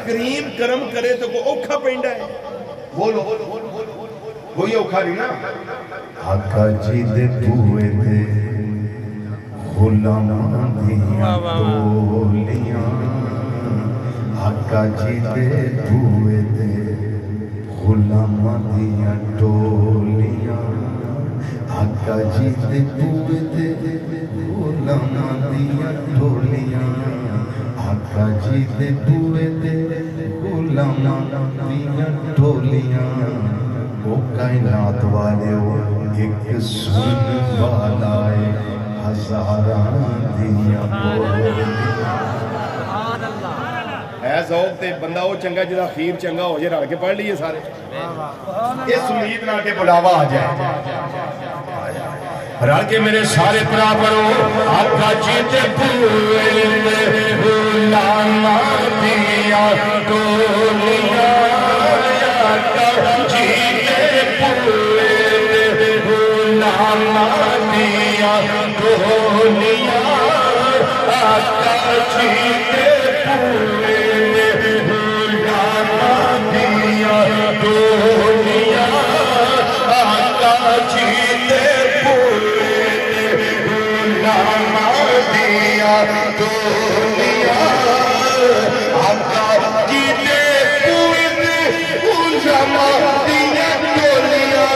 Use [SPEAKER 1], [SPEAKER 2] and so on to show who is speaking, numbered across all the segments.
[SPEAKER 1] करीम करम करे तो कोई औखा पैंदा है। बोलो कोई औखा नहीं ना।
[SPEAKER 2] आका जी दे बूए ते गुलामां दियां टोलियां, आका जी दे बूए ते गुलामां दियां टोलियां, आका जी दे बूए ते गुलामां दियां टोलियां, आका जी दे बूए ते गुलामां दियां टोलियां। ओ कायनात वाले एक सुन वाला है हज़ारां दियां
[SPEAKER 1] है ज़ौक़ ते बंदा वो चंगा जिहदा अखीर चंगा हो जाए। रल के पढ़ लीए सारे इस उम्मीद नाल के बुलावा आ जाए।
[SPEAKER 2] रल के मेरे सारे भरा पढ़ो। आका जी दे बूए ते गुलामां दियां टोलियां, आका जी दे बूए ते गुलामां दियां टोलियां, आका जी दे बूए ते गुलामां दियां टोलियां, आका जी दे बूए ते गुलामां दियां टोलियां, आका जी दे बूए ते गुलामां दियां टोलियां,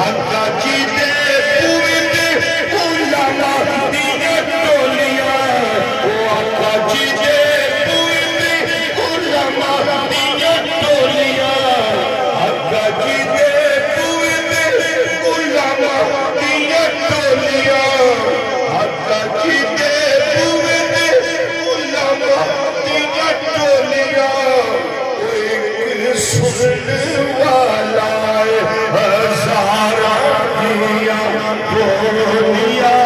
[SPEAKER 2] आका जी दे बूए ते गुलामां दियां टोलियां, ओ आका जी दे बूए ते गुलामां दियां टोलियां, आका जी दे बूए ते गुलामां दियां टोलियां, आका जी दे बूए ते गुलामां दियां टोलियां। ओ एक सुनने वाला है हज़ारां दियां टोलियां,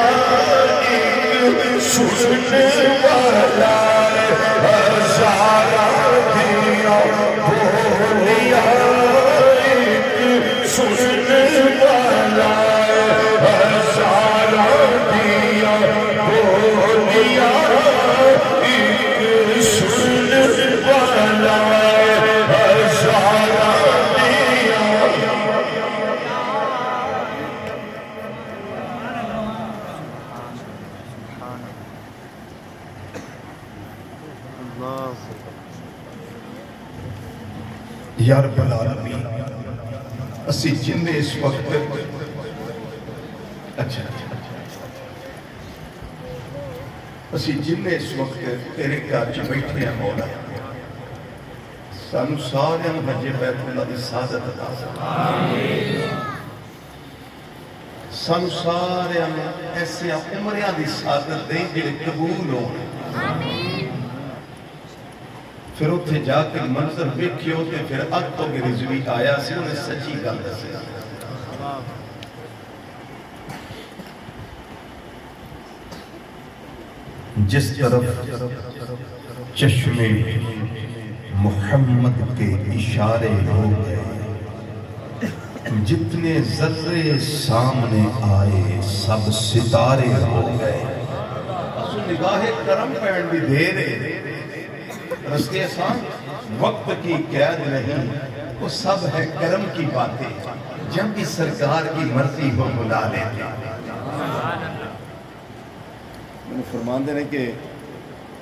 [SPEAKER 2] एक सुनने वाला है हज़ारां दियां टोलियां, एक सुनने वाला है हज़ारां दियां टोलियां, एक सुनने वाला है हज़ारां दियां।
[SPEAKER 1] या रब्बल आलमीन असी जिन्ने इस वक्त अच्छा असी जिन्ने इस वक्त तेरे घर च बैठे हैं मौला, सानू सारे हजे बैतुल्लाह दी सादत अता फरमा। सानू सारे ऐसिया उमरियां दी सादत दे जिहड़े कबूल हो। फिर उत्थे जाके मंजर वेखियो ते फिर अग तो रिजवी आया सी, उन्हें सच्ची गल दसी। जिस तरफ चश्मे मोहम्मद के इशारे हो गए, जितने जर्रे सामने आए सब सितारे हो गए। निगाहे करम पैण दी देर है, रस्ते आसान वक्त की कैद नहीं, वो सब है करम की बातें, जब भी सरकार की मर्जी हो बुला लेते। मैंने फरमाते हैं कि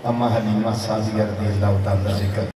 [SPEAKER 1] अम्मा हलीमा साजिया रज़ी अल्लाह तआला का जिक्र